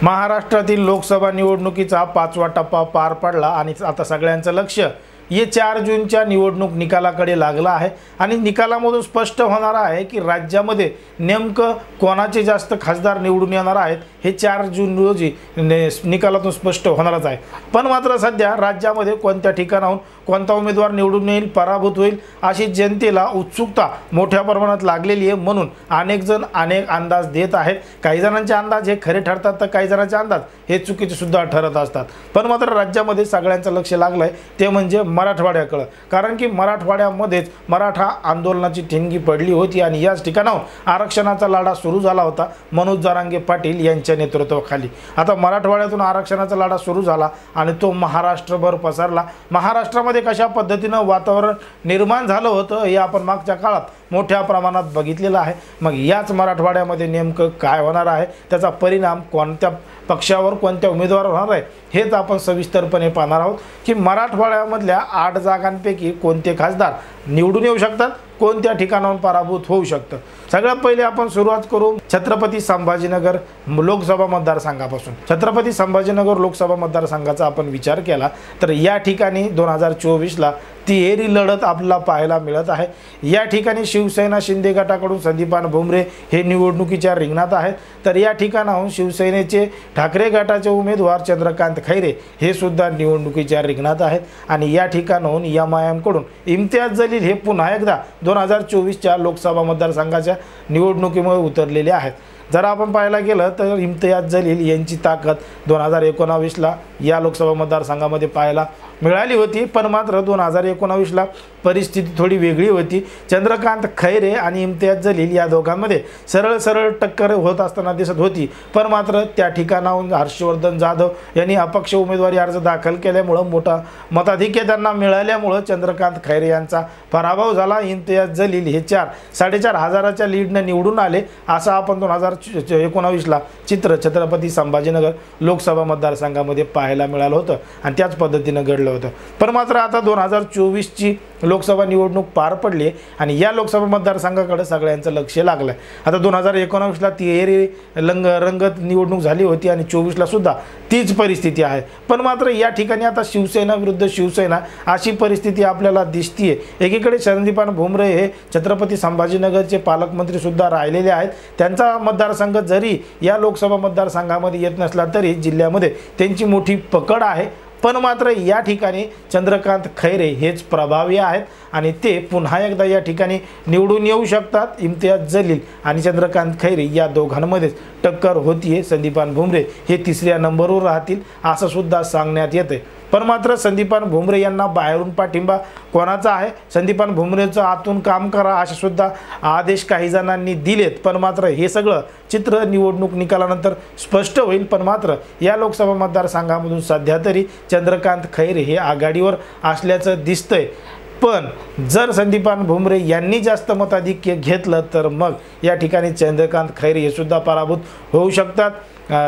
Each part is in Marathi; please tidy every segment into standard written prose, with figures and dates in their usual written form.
महाराष्ट्रातील लोकसभा निवडणुकीचा 5वा टप्पा पार पडला आणि आता सगळ्यांचं लक्ष ये 4 जूनच्या निवडणूक निकालाकडे लागला आहे आणि निकालामधून स्पष्ट होणार आहे की राज्यामध्ये नेमकं कोणाचे जास्त खासदार निवडून येणार आहेत हे 4 जून रोजी निकालातून स्पष्ट होणारच आहे। पण मात्र सध्या राज्यामध्ये कोणत्या ठिकाणाहून कोणता उमेदवार निवडून येईल, पराभूत होईल अशी जनतेला उत्सुकता मोठ्या प्रमाणात लागलेली आहे। म्हणून अनेक जण अनेक अंदाज देत आहेत। काही जणांचे अंदाज हे खरे ठरतात तर काही जणांचे अंदाज हे चुकीचे सुद्धा ठरत असतात। पण मात्र राज्यामध्ये सगळ्यांचं लक्ष लागलंय ते म्हणजे मराठवाड्याकडे, कारण की मराठवाड्यामध्येच मराठा आंदोलनाची ठिणगी पडली होती आणि याच ठिकाणाहून आरक्षणाचा लढा सुरू झाला होता मनोज जरांगे पाटील यांच्या नेतृत्वाखाली। आता मराठवाड्यातून आरक्षणाचा लढा सुरू झाला आणि तो महाराष्ट्रभर पसरला। महाराष्ट्रामध्ये कशा पद्धतीने वातावरण निर्माण झालं होतं हे आपण मागच्या काळात मोठ्या प्रमाणात बघितलेलं आहे। मग याच मराठवाड्यामध्ये नेमकं काय होणार आहे, त्याचा परिणाम कोणत्या पक्षावर, कोणत्या उमेदवारावर होणार आहे हेच आपण सविस्तरपणे पाहणार आहोत की मराठवाड्यामधल्या 8 जागांपैकी कोणते खासदार निवडून येऊ शकतात, कोणत्या ठिकाणाहून पराभूत होऊ शकतं। सगळ्यात पहिले आपण सुरुवात करू छत्रपती संभाजीनगर लोकसभा मतदारसंघापासून। छत्रपती संभाजीनगर लोकसभा मतदारसंघाचा आपण विचार केला तर या ठिकाणी 2024ला तिहेरी लढत आपल्याला पाहायला मिळत आहे। या ठिकाणी शिवसेना शिंदे गटाकडून संदीपान भुमरे हे निवडणुकीच्या रिंगणात आहेत, तर या ठिकाणाहून शिवसेनेचे ठाकरे गटाचे उमेदवार चंद्रकांत खैरे हे सुद्धा निवडणुकीच्या रिंगणात आहेत आणि या ठिकाणाहून एमआयएम कडून इम्तियाज जलील हे पुन्हा एकदा 2024च्या लोकसभा मतदारसंघाच्या निवडणुकीमुळे उतरलेले आहेत। जर आपण पाहायला गेलं तर इम्तियाज जलील यांची ताकद 2019ला या लोकसभा मतदारसंघामध्ये पाहायला मिळाली होती, पण मात्र 2019ला परिस्थिती थोडी वेगळी होती। चंद्रकांत खैरे आणि इम्तियाज जलील या दोघांमध्ये सरळ टक्कर होत असताना दिसत होती, पण मात्र त्या ठिकाणाहून हर्षवर्धन जाधव यांनी अपक्ष उमेदवारी अर्ज दाखल केल्यामुळे मोठा मताधिक्य त्यांना मिळाल्यामुळे चंद्रकांत खैरे यांचा पराभव झाला। इम्तियाज जलील हे 4-4.5 हजाराच्या लीडने निवडून आले असं आपण 2019ला चित्र छत्रपती संभाजीनगर लोकसभा मतदारसंघामध्ये पाहायला मिळालं होतं आणि त्याच पद्धतीने घडलं होतं। पण मात्र आता 2024ची लोकसभा निवडणूक पार पडली आणि या लोकसभा मतदारसंघाकडे सगळ्यांचं लक्ष लागलं आहे। आता 2019ला तिहेरी रंगत निवडणूक झाली होती आणि 24ला सुद्धा तीच परिस्थिती आहे। पण मात्र या ठिकाणी आता शिवसेना विरुद्ध शिवसेना अशी परिस्थिती आपल्याला दिसतीये। एकीकडे संदीपान भुमरे हे छत्रपती संभाजीनगरचे पालकमंत्री सुद्धा राहिलेले आहेत, त्यांचा मतदारसंघ जरी या लोकसभा मतदारसंघामध्ये येत नसला तरी जिल्ह्यामध्ये त्यांची मोठी पकड आहे। पण मात्र या ठिकाणी चंद्रकांत खैरे हेच प्रभावी आहेत आणि ते पुन्हा एकदा या ठिकाणी निवडून येऊ शकतात। इम्तियाज जलील आणि चंद्रकांत खैरे या दोघांमध्येच टक्कर होतीये। संदीपान भुमरे हे 3ऱ्या नंबरवर राहतील असं सुद्धा सांगण्यात येते। पण मात्र संदीपान भुमरे यांना बाहेरून पाठिंबा कोणाचा आहे, संदीपान भुमरेचं आतून काम करा असे सुद्धा आदेश काही जणांनी दिलेत। पण मात्र हे सगळं चित्र निवडणूक निकालानंतर स्पष्ट होईल। पण मात्र या लोकसभा मतदारसंघामधून सध्या तरी चंद्रकांत खैरे हे आघाडीवर असल्याचं दिसतंय। पण जर संदीपान भुमरे यांनी जास्त मताधिक्य घेतलं तर मग या ठिकाणी चंद्रकांत खैरे हे सुद्धा पराभूत होऊ शकतात,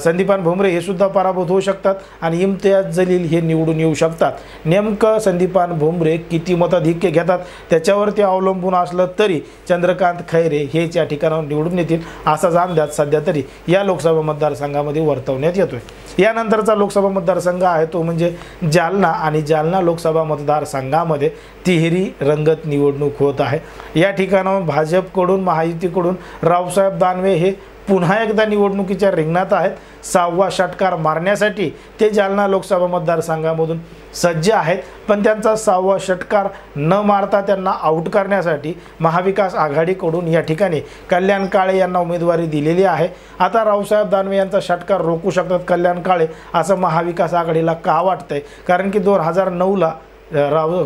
संदीपान भुमरे हे सुद्धा पराभूत होऊ शकतात आणि इम्तियाज जलील हे निवडून येऊ शकतात। नेमकं संदीपान भुमरे किती मताधिक्य घेतात त्याच्यावरती अवलंबून असलं तरी चंद्रकांत खैरे हेच या ठिकाणावर निवडून येतील असाच अंदाज सध्या तरी या लोकसभा मतदारसंघामध्ये वर्तवण्यात येतोय। यानंतरचा लोकसभा मतदारसंघ आहे तो म्हणजे जालना आणि जालना लोकसभा मतदारसंघामध्ये तिहेरी रंगत निवडणूक होत आहे। या ठिकाणावर भाजपकडून महायुतीकडून रावसाहेब दानवे हे पुन्हा एकदा निवडणुकीच्या रिंगणात आहेत। 6वा षटकार मारण्यासाठी ते जालना लोकसभा मतदारसंघामधून सज्ज आहेत, पण त्यांचा 6वा षटकार न मारता त्यांना आउट करण्यासाठी महाविकास आघाडीकडून या ठिकाणी कल्याण काळे यांना उमेदवारी दिलेली आहे। आता रावसाहेब दानवे यांचा षटकार रोखू शकतात कल्याण काळे असं महाविकास आघाडीला का वाटतंय, कारण की 2009ला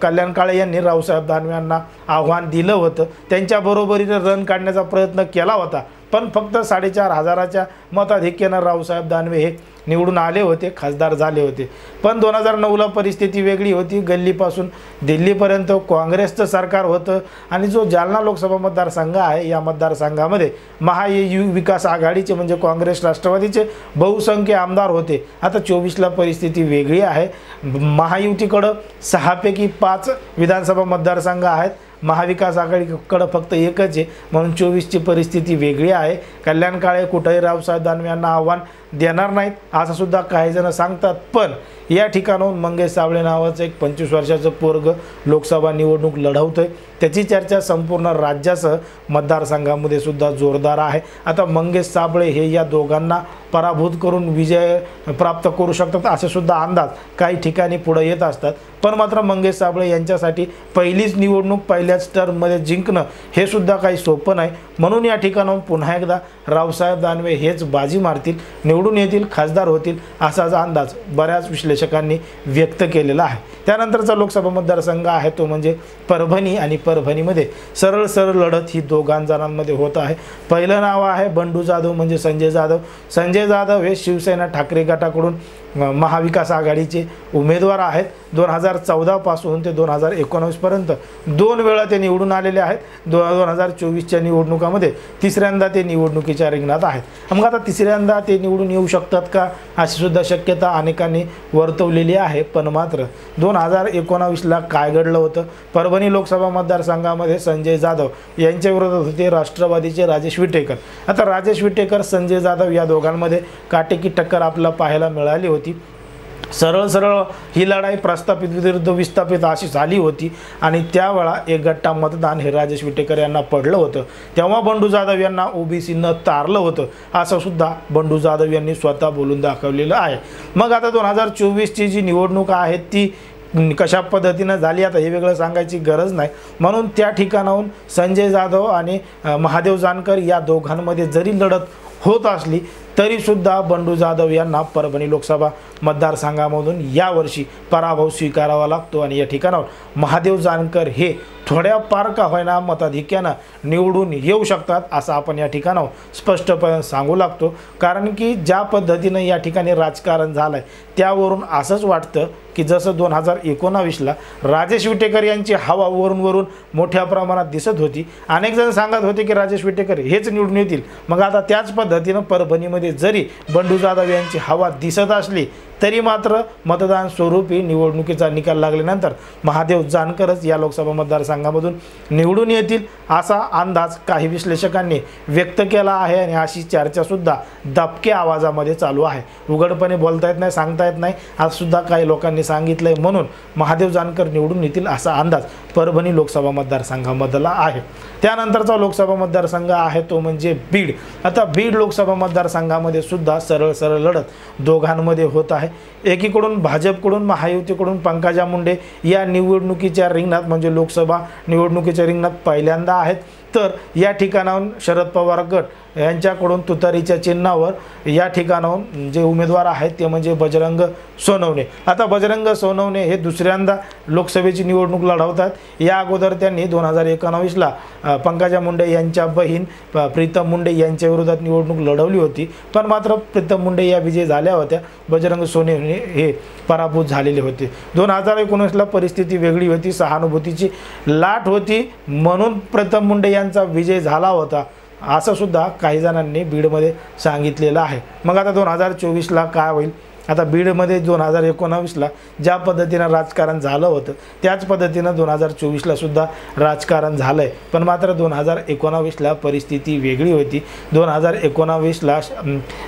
कल्याण काळे यांनी रावसाहेब दानवे यांना आव्हान दिलं होतं, त्यांच्या बरोबरीने रन काढण्याचा प्रयत्न केला होता, पण फक्त 4.5 हजाराच्या मताधिक्यानं रावसाहेब दानवे हे निवडून आले होते, खासदार झाले होते। पण 2009ला परिस्थिती वेगळी होती, गल्लीपासून दिल्लीपर्यंत काँग्रेसचं सरकार होतं आणि जो जालना लोकसभा मतदारसंघ आहे या मतदारसंघामध्ये महाविकास आघाडीचे म्हणजे काँग्रेस राष्ट्रवादीचे बहुसंख्य आमदार होते। आता 24ला परिस्थिती वेगळी आहे, महायुतीकडं 6 पैकी 5 विधानसभा मतदारसंघ आहेत, महाविकास आघाडीकडे फक्त एकच आहे, म्हणून 24ची परिस्थिती वेगळी आहे. कल्याण काळे कुठेही रावसाहेब दानवे यांना आव्हान देणार नाहीत असं सुद्धा काही जण सांगतात. पण या ठिकाणाहून मंगेश साबळे नावाचं एक 25 वर्षाचं पोरग लोकसभा निवडणूक लढवतोय. त्याची चर्चा संपूर्ण राज्यासह मतदारसंघामध्ये सुद्धा जोरदार आहे. आता मंगेश साबळे हे या दोघांना पराभूत करून विजय प्राप्त करू शकतात असे सुद्धा अंदाज काही ठिकाणी पुढे येत असतात. पण मात्र मंगेश साबळे यांच्यासाठी पहिलीच निवडणूक पहिल्याच टर्ममध्ये जिंकणं हे सुद्धा काही सोपं नाही. म्हणून या ठिकाणाहून पुन्हा एकदा रावसाहेब दानवे हेच बाजी मारतील, निवडून येतील, खासदार होतील असाच अंदाज बऱ्याच विश्लेषकांनी व्यक्त केलेला आहे. त्यानंतरचा लोकसभा मतदारसंघ आहे तो म्हणजे परभणी आणि परभणीमध्ये सरळ सरळ लढत ही दोघां जणांमध्ये होत आहे. पहिलं नाव आहे बंडू जाधव म्हणजे संजय जाधव. संजय जाधव हे शिवसेना ठाकरे गटाकडून महाविकास आघाडीचे उमेदवार आहेत. 2014 पासून ते 2019 पर्यंत 2 वेळा ते निवडून आलेले आहेत. 2024च्या निवडणुकामध्ये तिसऱ्यांदा ते निवडणुकीच्या रिंगणात आहेत. मग आता तिसऱ्यांदा ते निवडून येऊ शकतात का अशी सुद्धा शक्यता अनेकांनी वर्तवलेली आहे. पण मात्र 2019ला काय घडलं होतं, परभणी लोकसभा मतदारसंघामध्ये संजय जाधव यांच्या विरोधात होते राष्ट्रवादीचे राजेश विटेकर. आता राजेश विटेकर संजय जाधव या दोघांमध्ये काटेकी टक्कर आपल्याला पाहायला मिळाली होती. सरळ सरळ ही लढाई प्रस्थापित विरुद्ध विस्थापित अशी झाली होती आणि त्यावेळा एक गट्टा मतदान हे राजेश विटेकर यांना पडलं होतं. तेव्हा बंडू जाधव यांना ओबीसीनं तारलं होतं असं सुद्धा बंडू जाधव यांनी स्वतः बोलून दाखवलेलं आहे. मग आता 2024ची जी निवडणूक आहे ती कशा पद्धतीनं झाली आता हे वेगळं सांगायची गरज नाही. म्हणून त्या ठिकाणाहून संजय जाधव आणि महादेव जानकर या दोघांमध्ये जरी लढत होत असली तरीसुद्धा बंडू जाधव यांना परभणी लोकसभा मतदारसंघामधून यावर्षी पराभव स्वीकारावा लागतो आणि या ठिकाणावर महादेव जानकर हे थोड्या फार का होईना मताधिक्यानं निवडून येऊ शकतात असं आपण या ठिकाणावर स्पष्टपणे सांगू लागतो. कारण की ज्या पद्धतीनं या ठिकाणी राजकारण झालं आहे त्यावरून असंच वाटतं की जसं 2019ला राजेश विटेकर यांची हवा वरून मोठ्या प्रमाणात दिसत होती. अनेक जण सांगत होते की राजेश विटेकर हेच निवडून येतील. मग आता त्याच पद्धतीनं परभणीमध्ये जरी बंडू जाधव यांची हवा दिसत असली तरी मात्र मतदान स्वरूपी निवडणुकीचा निकाल लागल्यानंतर महादेव जानकरच या लोकसभा मतदारसंघामधून निवडून येतील असा अंदाज काही विश्लेषकांनी व्यक्त केला आहे आणि अशी चर्चासुद्धा दबक्या आवाजामध्ये चालू आहे. उघडपणे बोलता येत नाही, सांगता येत नाही आज सुद्धा काही लोकांनी सांगितलंय. म्हणून महादेव जानकर निवडून येतील असा अंदाज परभणी लोकसभा मतदारसंघामधला आहे. त्यानंतरचा लोकसभा मतदारसंघ आहे तो म्हणजे बीड. आता बीड लोकसभा मतदारसंघामध्ये सुद्धा सरळ सरळ लढत दोघांमध्ये होत आहे. एकीकडून भाजपकडून महायुतीकडून पंकजा मुंडे या निवडणुकीच्या रिंगणात म्हणजे लोकसभा निवडणुकीच्या रिंगणात पहिल्यांदा आहेत. तर या ठिकाणाहून शरद पवार गट यांच्याकडून तुतारीच्या चिन्हावर या ठिकाणाहून जे उमेदवार आहेत ते म्हणजे बजरंग सोनवणे. आता बजरंग सोनवणे हे दुसऱ्यांदा लोकसभेची निवडणूक लढवतात. या अगोदर त्यांनी 2019ला पंकजा मुंडे यांच्या बहीण प्रीतम मुंडे यांच्या विरोधात निवडणूक लढवली होती. पण मात्र प्रीतम मुंडे या विजयी झाल्या होत्या. बजरंग सोनवणे हे पराभूत झालेले होते. 2019ला परिस्थिती वेगळी होती, सहानुभूतीची लाट होती म्हणून प्रीतम मुंडे यांचा विजय झाला होता असं सुद्धा काही जणांनी बीडमध्ये सांगितलेलं आहे. मग आता 2024ला काय होईल? आता बीडमध्ये 2019ला ज्या पद्धतीनं राजकारण झालं होतं त्याच पद्धतीनं 2024ला सुद्धा राजकारण झालं आहे. पण मात्र 2019ला परिस्थिती वेगळी होती. 2019ला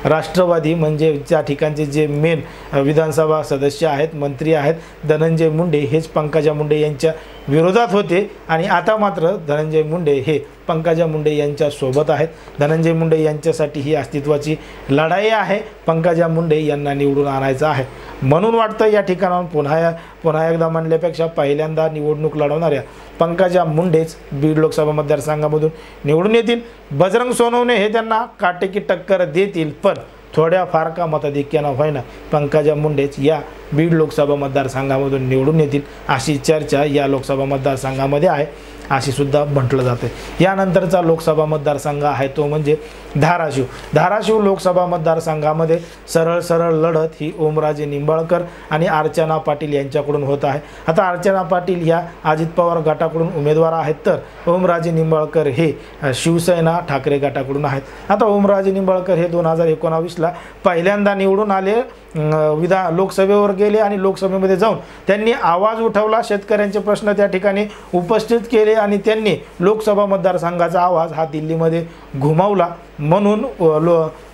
राष्ट्रवादी म्हणजे त्या ठिकाणचे जे मेन विधानसभा सदस्य आहेत, मंत्री आहेत, धनंजय मुंडे हेच पंकजा मुंडे यांच्या विरोधात होते आणि आता मात्र धनंजय मुंडे हे पंकजा मुंडे यांच्या सोबत आहेत. धनंजय मुंडे यांच्यासाठी ही अस्तित्वाची लढाई आहे. पंकजा मुंडे यांना निवडून आणायचं आहे. म्हणून वाटतं या ठिकाणाहून पुन्हा एकदा म्हणल्यापेक्षा पहिल्यांदा निवडणूक लढवणाऱ्या पंकजा मुंडेच बीड लोकसभा मतदारसंघामधून निवडून येतील. बजरंग सोनवणे हे त्यांना काटेकी टक्कर देतील. पण थोड्या फार का मताधिक्यानं होईना पंकजा मुंडेच या बीड लोकसभा मतदारसंघामधून निवडून येतील अशी चर्चा या लोकसभा मतदारसंघामध्ये आहे अशी सुद्धा म्हटलं जाते. यानंतरचा लोकसभा मतदारसंघ आहे तो म्हणजे धाराशिव. धाराशिव लोकसभा मतदारसंघामध्ये सरळ सरळ लढत ही ओमराजे निंबाळकर आणि अर्चना पाटील यांच्याकडून होत आहे. आता अर्चना पाटील ह्या अजित पवार गटाकडून उमेदवार आहेत तर ओमराजे निंबाळकर हे शिवसेना ठाकरे गटाकडून आहेत. आता ओमराजे निंबाळकर हे 2019ला पहिल्यांदा निवडून आले लोकसभेवर गेले आणि लोकसभेमध्ये जाऊन त्यांनी आवाज उठवला, शेतकऱ्यांचे प्रश्न त्या ठिकाणी उपस्थित केले आणि त्यांनी लोकसभा मतदारसंघाचा आवाज हा दिल्लीमध्ये घुमावला. म्हणून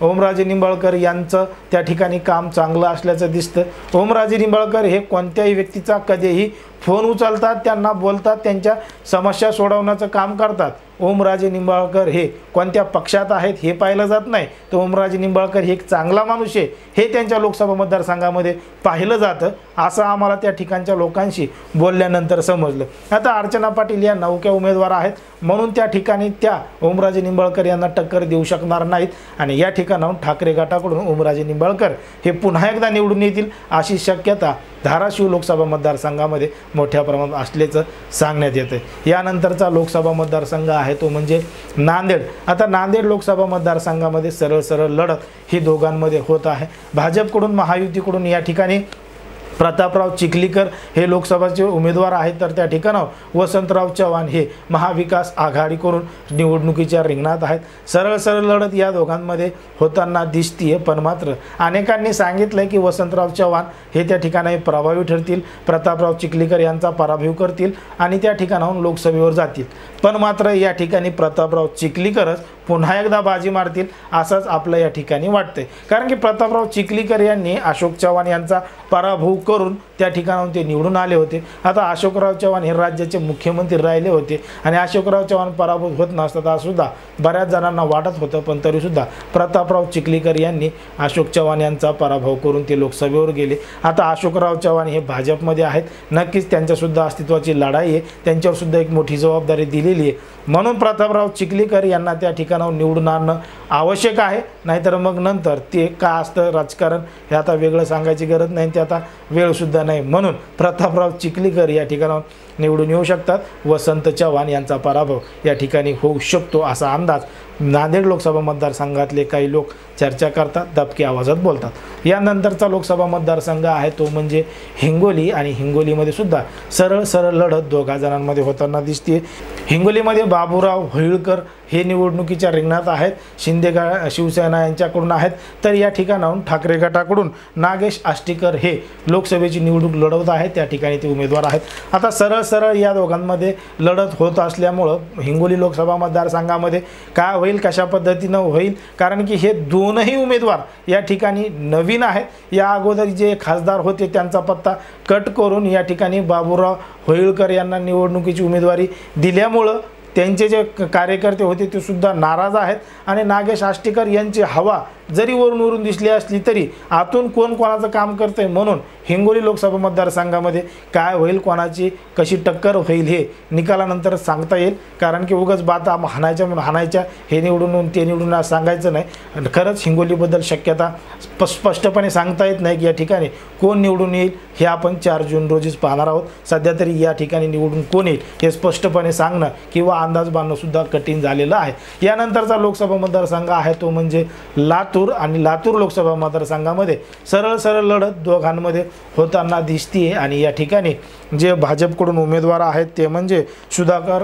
ओमराजे निंबाळकर यांचं त्या ठिकाणी काम चांगलं असल्याचं दिसतं. ओमराजे निंबाळकर हे कोणत्याही व्यक्तीचा कधीही फोन उचलतात, त्यांना बोलतात, त्यांच्या समस्या सोडवण्याचं काम करतात. ओमराजे निंबाळकर हे कोणत्या पक्षात आहेत हे पाहिलं जात नाही, तर ओमराजे निंबाळकर हे एक चांगला माणूस आहे हे त्यांच्या लोकसभा मतदारसंघामध्ये पाहिलं जातं, असं आम्हाला त्या ठिकाणच्या लोकांशी बोलल्यानंतर समजलं. आता अर्चना पाटील या नवख्या उमेदवार आहेत, म्हणून त्या ठिकाणी त्या ओमराजे निंबाळकर यांना टक्कर देऊ शकणार नाहीत आणि या ठिकाणाहून ठाकरे गटाकडून ओमराजे निंबाळकर हे पुन्हा एकदा निवडून येतील अशी शक्यता धाराशिव लोकसभा मतदारसंघामध्ये मोठ्या प्रमाणात असल्याचं सांगण्यात येतं. यानंतरचा लोकसभा मतदारसंघ आहे तो म्हणजे नांदेड. आता नांदेड लोकसभा मतदारसंघामध्ये सरळ लढत ही दोघांमध्ये होत आहे. भाजपकडून महायुतीकडून या ठिकाणी प्रतापराव चिखलीकर हे लोकसभाचे उमेदवार आहेत, तर त्या ठिकाणावर वसंतराव चव्हाण हे महाविकास आघाडीकडून निवडणुकीच्या रिंगणात आहेत. सरळ लढत या दोघांमध्ये होताना दिसतीये, पण मात्र अनेकांनी सांगितलंय की वसंतराव चव्हाण हे त्या ठिकाणी प्रभावी ठरतील, प्रतापराव चिखलीकर यांचा पराभव करतील आणि त्या ठिकाणाहून लोकसभेवर जातील. पण मात्र या ठिकाणी प्रतापराव चिखलीकरच पुन्हा एकदा बाजी मारतील असंच आपलं या ठिकाणी वाटतंय. कारण की प्रतापराव चिखलीकर यांनी अशोक चव्हाण यांचा पराभव करून त्या ठिकाणाहून ते निवडून आले होते. आता अशोकराव चव्हाण हे राज्याचे मुख्यमंत्री राहिले होते आणि अशोकराव चव्हाण पराभूत होत नसता सुद्धा बऱ्याच जणांना वाटत होतं, पण तरीसुद्धा प्रतापराव चिखलीकर यांनी अशोक चव्हाण यांचा पराभव करून ते लोकसभेवर गेले. आता अशोकराव चव्हाण हे भाजपमध्ये आहेत, नक्कीच त्यांच्यासुद्धा अस्तित्वाची लढाई आहे, त्यांच्यावरसुद्धा एक मोठी जबाबदारी दिलेली आहे. म्हणून प्रतापराव चिखलीकर यांना त्या ठिकाणावर निवडून आणणं आवश्यक आहे, नाहीतर मग नंतर ते का असतं राजकारण हे आता वेगळं सांगायची गरज नाही, ते आता वेळसुद्धा नाही. म्हणून प्रतापराव चिखलीकर या ठिकाणावर निवडून येऊ शकतात. वसंत चव्हाण यांचा पराभव या ठिकाणी होऊ शकतो असा अंदाज नांदेड लोकसभा मतदारसंघातले काही लोक चर्चा करतात, दबक्या आवाजात बोलतात. यानंतरचा लोकसभा मतदारसंघ आहे तो म्हणजे हिंगोली आणि हिंगोलीमध्ये सुद्धा सरळ लढत दोघा जणांमध्ये होताना दिसते. हिंगोलीमध्ये बाबूराव होळकर हे निवडणुकीच्या रिंगणात आहेत, शिवसेना यांच्याकडून आहेत, तर या ठिकाणाहून ठाकरे गटाकडून नागेश आष्टीकर हे लोकसभेची निवडणूक लढवत आहेत, त्या ठिकाणी ते उमेदवार आहेत. आता सरळ या दोघांमध्ये लढत होत असल्यामुळं हिंगोली लोकसभा मतदारसंघामध्ये काय होईल, कशा पद्धतीनं होईल, कारण की हे दोनही उमेदवार या ठिकाणी नवीन आहेत. या अगोदर जे खासदार होते त्यांचा पत्ता कट करून या ठिकाणी बाबूराव होळकर यांना निवडणुकीची उमेदवारी दिल्यामुळं त्यांचे जे कार्यकर्ते होते ते सुद्धा नाराज आहेत आणि नागेश आष्टीकर यांची हवा जरी वरून दिसली असली तरी आतून कोण कोणाचं काम करतंय, म्हणून हिंगोली लोकसभा मतदारसंघामध्ये काय होईल, कोणाची कशी टक्कर होईल हे निकालानंतर सांगता येईल. कारण की उगाच बाता हाणायच्या हे निवडून ते निवडून सांगायचं नाही. खरंच हिंगोलीबद्दल शक्यता स्पष्टपणे सांगता येत नाही की या ठिकाणी कोण निवडून येईल, हे आपण 4 जून रोजीच पाहणार आहोत. सध्या तरी या ठिकाणी निवडून कोण येईल हे स्पष्टपणे सांगणं किंवा अंदाज बांधणं सुद्धा कठीण झालेलं आहे. यानंतरचा लोकसभा मतदारसंघ आहे तो म्हणजे लातूर आणि लातूर लोकसभा मतदारसंघामध्ये सरळ लढत दोघांमध्ये होताना दिसतीये आणि या ठिकाणी जे भाजपकडून उमेदवार आहेत ते म्हणजे सुधाकर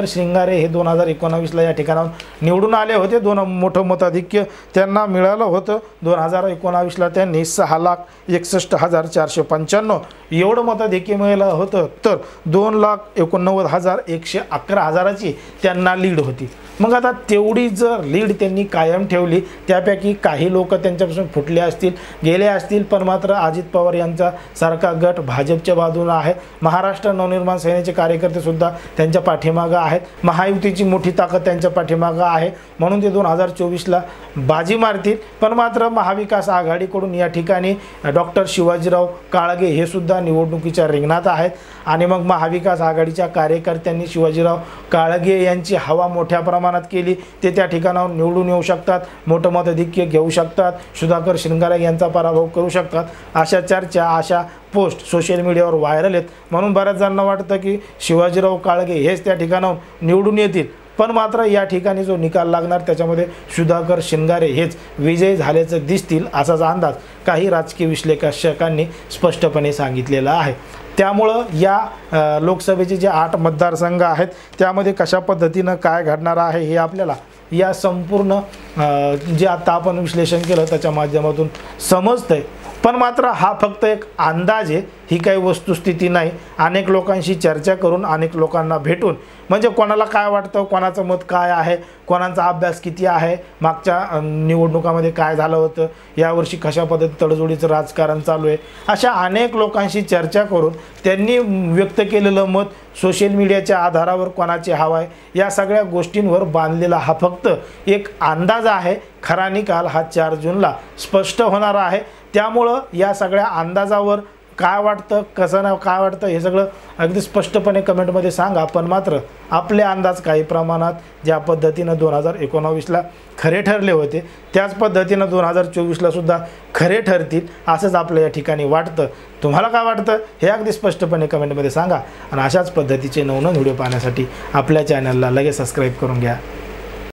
शिंगारे हे 2019ला या ठिकाणावर निवडून आले होते. मोठं मताधिक्य त्यांना मिळालं होतं. 2019ला त्यांनी 6,61,495 एवढं मताधिक्य मिळालं होतं, तर 2,89,111 त्यांना लीड होती. मग आता तेवढी जर लीड त्यांनी कायम ठेवली, त्यापैकी काही लोक त्यांच्यापासून फुटले असतील, गेले असतील, पण मात्र अजित पवार यांचा सारखा गट भाजपच्या बाजूला आहे. महाराष्ट्र नवनिर्माण सेनेचे कार्यकर्ते सुद्धा त्यांच्या पाठीमागं आहेत. महायुतीची मोठी ताकद त्यांच्या पाठीमागं आहे, म्हणून ते 2024ला बाजी मारतील. पण मात्र महाविकास आघाडीकडून या ठिकाणी डॉक्टर शिवाजीराव काळगे हे सुद्धा निवडणुकीच्या रिंगणात आहेत आणि मग महाविकास आघाडीच्या कार्यकर्त्यांनी शिवाजीराव काळगे यांची हवा मोठ्या प्रमाणात केली, ते त्या ठिकाणावर निवडून येऊ शकतात, मोठं मताधिक्य घेऊ शकतात, सुधाकर शिंगारे यांचा पराभव करू शकतात. अशा चर्चा, अशा पोस्ट सोशल मीडियावर व्हायरल आहेत. म्हणून बऱ्याच जणांना वाटतं की शिवाजीराव काळगे हेच त्या ठिकाणावर निवडून येतील. पण मात्र या ठिकाणी जो निकाल लागणार त्याच्यामध्ये सुधाकर शिंगारे हेच विजयी झाल्याचं दिसतील असाच अंदाज काही राजकीय विश्लेषकांनी स्पष्टपणे सांगितलेला आहे. त्यामुळं या लोकसभेचे जे 8 मतदारसंघ आहेत त्यामध्ये कशा पद्धतीनं काय घडणार आहे हे आपल्याला या संपूर्ण जे आता आपण विश्लेषण केलं त्याच्या माध्यमातून समजतंय। पण मात्र हा फक्त एक अंदाज आहे, ही काही वस्तुस्थिती नाही। अनेक लोकांशी चर्चा करून, अनेक लोकांना भेटून, म्हणजे कोणाला काय वाटतं, कोणाचं मत काय आहे, कोणाचा अभ्यास किती आहे, मागच्या निवडणुकामध्ये काय झालं होतं, यावर्षी कशा पद्धती तडजोडीचं राजकारण चालू आहे, अशा अनेक लोकांशी चर्चा करून त्यांनी व्यक्त केलेलं मत सोशल मीडियाच्या आधारावर कोणाचे हवं आहे, या सगळ्या गोष्टींवर बांधलेला हा फक्त एक अंदाज आहे। खरा निकाल हा 4 जूनला स्पष्ट होणार आहे। त्यामुळं या सगळ्या अंदाजावर काय वाटतं, कसं नाही काय वाटतं, हे सगळं अगदी स्पष्टपणे कमेंटमध्ये सांगा। पण मात्र आपले अंदाज काही प्रमाणात ज्या पद्धतीनं 2019ला खरे ठरले होते, त्याच पद्धतीनं 2024ला सुद्धा खरे ठरतील असंच आपल्या या ठिकाणी वाटतं। तुम्हाला काय वाटतं हे अगदी स्पष्टपणे कमेंटमध्ये सांगा। आणि अशाच पद्धतीचे नवनवीन व्हिडिओ पाहण्यासाठी आपल्या चॅनलला लगेच सबस्क्राईब करून घ्या।